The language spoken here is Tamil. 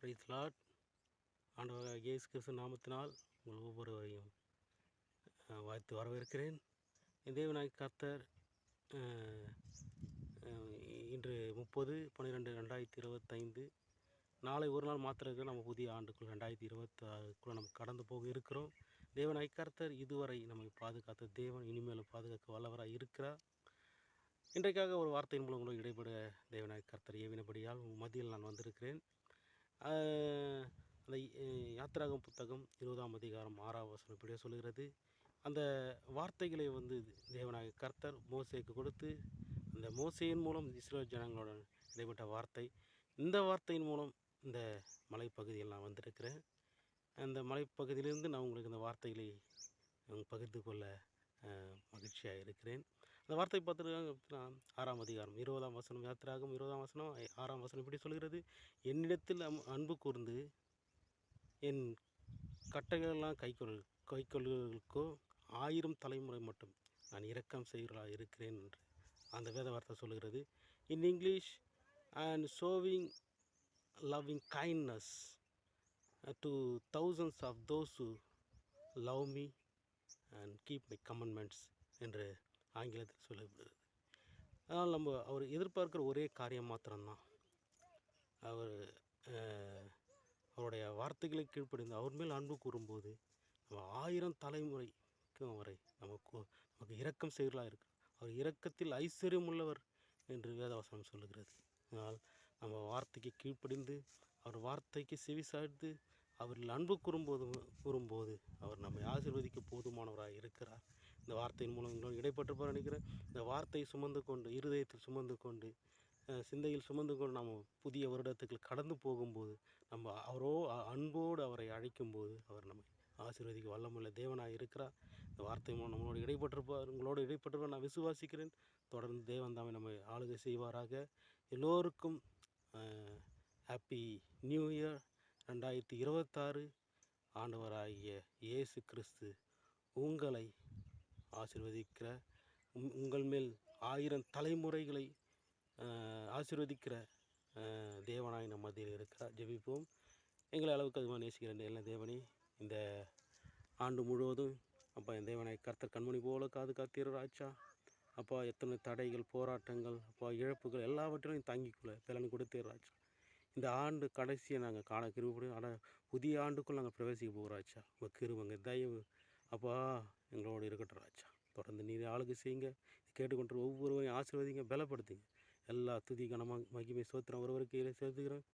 Price Lord. ஆண்டவராகிய இயேசு கிறிஸ்து நாமத்தினால் உங்கள் ஒவ்வொருவரையும் வாழ்த்து வரவேற்கிறேன். என் தேவனாகிய கர்த்தர் இன்று 30/12/2025 நாளை ஒரு நாள் மாத்திரம் நம்ம புதிய ஆண்டுக்குள் 2026க்குள்ளே நம்ம கடந்து போக இருக்கிறோம். தேவனாகிய கர்த்தர் இதுவரை நம்மை பாதுகாத்த தேவன் இனிமேலும் பாதுகாக்க வல்லவராக இருக்கிறார். இன்றைக்காக ஒரு வார்த்தையின் மூலம் கூட இடைபெற தேவனாகிய கர்த்தர் ஏவினபடியால் மத்தியில் நான் வந்திருக்கிறேன். அந்த யாத்திராகமம் புத்தகம் 20ஆம் அதிகாரம் 6ஆம் வசனம் இப்படியே சொல்கிறது. அந்த வார்த்தைகளை தேவனாகிய கர்த்தர் மோசேக்கு கொடுத்து, அந்த மோசேயின் மூலம் இஸ்ரவேல் ஜனங்களுடன் இடைப்பட்ட வார்த்தை. இந்த வார்த்தையின் மூலம் இந்த மலைப்பகுதியில் நான் வந்திருக்கிறேன். அந்த மலைப்பகுதியிலிருந்து நான் உங்களுக்கு இந்த வார்த்தைகளை பகிர்ந்து கொள்ள மகிழ்ச்சியாக இருக்கிறேன். அந்த வார்த்தை பார்த்துட்டு 6ஆம் அதிகாரம் 20ஆம் வசனம், யாத்திராகமம் 20ஆம் வசனம் 6ஆம் வசனம் இப்படி சொல்கிறது. என்னிடத்தில் அன்பு கூர்ந்து என் கட்டளைகளெல்லாம் கைக்கொள்ளுகளுக்கோ 1000 தலைமுறை மட்டும் நான் இரக்கம் செய்கிறவர்களாக இருக்கிறேன் என்று அந்த வேத வார்த்தை சொல்கிறது. In English, and showing loving kindness to thousands of those who love me and keep my commandments என்று ஆங்கிலத்தில் சொல்லப்படுகிறது. அதனால் அவர் எதிர்பார்க்குற ஒரே காரியம் மாத்திரம்தான், அவருடைய வார்த்தைகளை கீழ்ப்படிந்து அவர் மேல் அன்பு கூறும்போது நம்ம 1000 தலைமுறைக்கும் அவரை நமக்கு இரக்கம் செய்கிறவர்களாக இருக்கிறார். அவர் இரக்கத்தில் ஐஸ்வர்யம் உள்ளவர் என்று வேதவசனம் சொல்லுகிறது. அதனால் நம்ம வார்த்தைக்கு கீழ்ப்படிந்து அவர் வார்த்தைக்கு செவி சாய்த்து அவரில் அன்பு கூறும்போது அவர் நம்மை ஆசீர்வதிக்க போதுமானவராக இருக்கிறார். இந்த வார்த்தையின் மூலம் எங்களோடு இடைப்பட்டு நினைக்கிறேன். இந்த வார்த்தையை சுமந்து கொண்டு, இருதயத்தில் சுமந்து கொண்டு, சிந்தையில் சுமந்து கொண்டு நாம் புதிய வருடத்துக்கு கடந்து போகும்போது அன்போடு அவரை அழைக்கும்போது அவர் நம்மை ஆசீர்வதிக்க வல்லமுள்ள தேவனாக இருக்கிறார். இந்த வார்த்தை மூலம் நம்மளோடு இடைப்பட்டிருப்பார் நான் விசுவாசிக்கிறேன். தொடர்ந்து தேவன் தாமே நம்மை ஆளுகை செய்வாராக. எல்லோருக்கும் ஹாப்பி நியூ இயர் 2026. ஆண்டவராகிய இயேசு கிறிஸ்து உங்களை ஆசீர்வதிக்கிற, உங்கள் மேல் 1000 தலைமுறைகளை ஆசீர்வதிக்கிற தேவனாய் நம் மத்தியில் இருக்கிறார். ஜெபிப்போம். எங்களை அளவுக்கு அதிகமாக நேசிக்கிறேன் எல்லாம் தேவனே, இந்த ஆண்டு முழுவதும் அப்பா என் தேவனாய் கர்த்தர் கண்மணி போல காத்தீராச்சா. அப்பா எத்தனை தடைகள், போராட்டங்கள், அப்பா இழப்புகள் எல்லாவற்றையும் தாங்கிக்கொள்ள பலன் கொடுத்தீராச்சா. இந்த ஆண்டு கடைசியை நாங்கள் காண கிருபைப்படும். ஆனால் புதிய ஆண்டுக்குள் நாங்கள் பிரவேசிக்க போகிறாச்சா. உங்கள் கிருபைங்க தயவு அப்பா எங்களோடு இருக்கட்டும் ராச்சா. தொடர்ந்து நீர் ஆளுகை செய்யுங்க. கேட்டுக்கொண்டு ஒவ்வொருவரையும் ஆசீர்வதிங்க, பலப்படுத்துங்க. எல்லா துதி கனமாக மகிமை சோத்திரம் ஒருவருக்கு சேர்த்துக்கிறேன்.